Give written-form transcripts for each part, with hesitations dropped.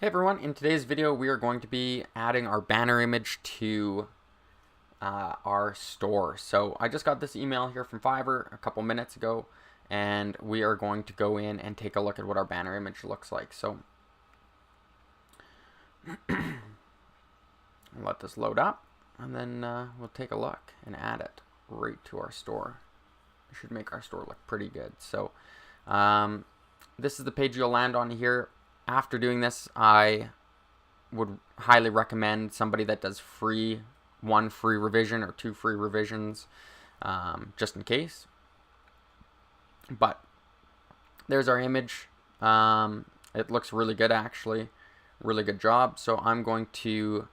Hey everyone, in today's video we are going to be adding our banner image to our store. So I just got this email here from Fiverr a couple minutes ago, and we are going to go in and take a look at what our banner image looks like. So let this load up, and then we'll take a look and add it right to our store. It should make our store look pretty good. So this is the page you'll land on here. After doing this, I would highly recommend somebody that does one free revision or 2 free revisions, just in case. But there's our image. It looks really good, actually. Really good job. So I'm going to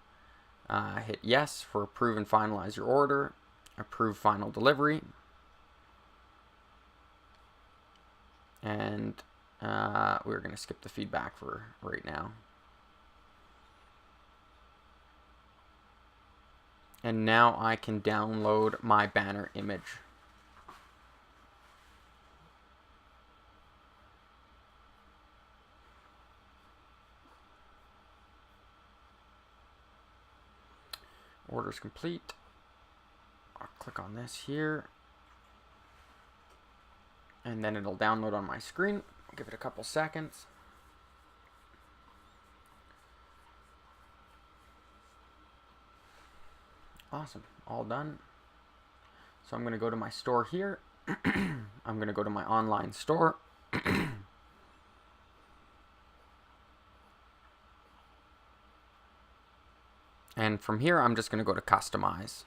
hit yes for approve and finalize your order, approve final delivery, and we're going to skip the feedback for right now. And now I can download my banner image. Order's complete. I'll click on this here, and then it'll download on my screen. I'll give it a couple seconds. Awesome, all done. So I'm going to go to my store here. I'm going to go to my online store. And from here, I'm just going to go to customize.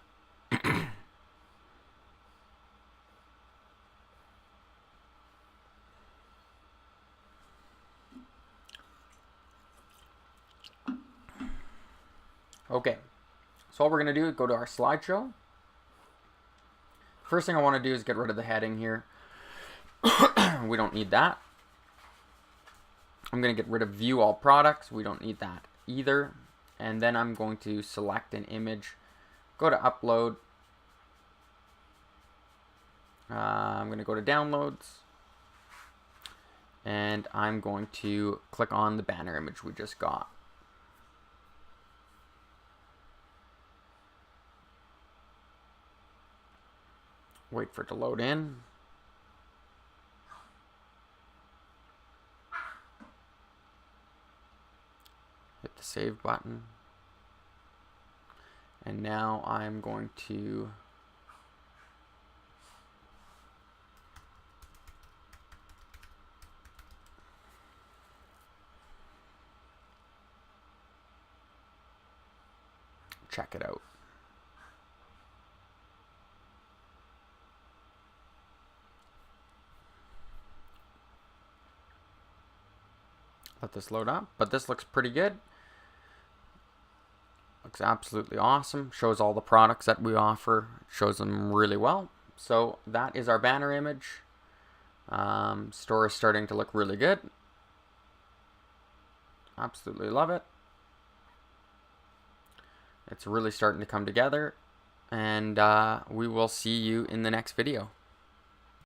Okay, so all we're going to do is go to our slideshow. First thing I want to do is get rid of the heading here. We don't need that. I'm going to get rid of view all products. We don't need that either. And then I'm going to select an image, go to upload. I'm going to go to downloads, and I'm going to click on the banner image we just got. Wait for it to load in. Hit the save button. And now I'm going to check it out. Let this load up, but this looks pretty good. Looks absolutely awesome. Shows all the products that we offer. Shows them really well. So that is our banner image. Store is starting to look really good. Absolutely love it. It's really starting to come together, and we will see you in the next video.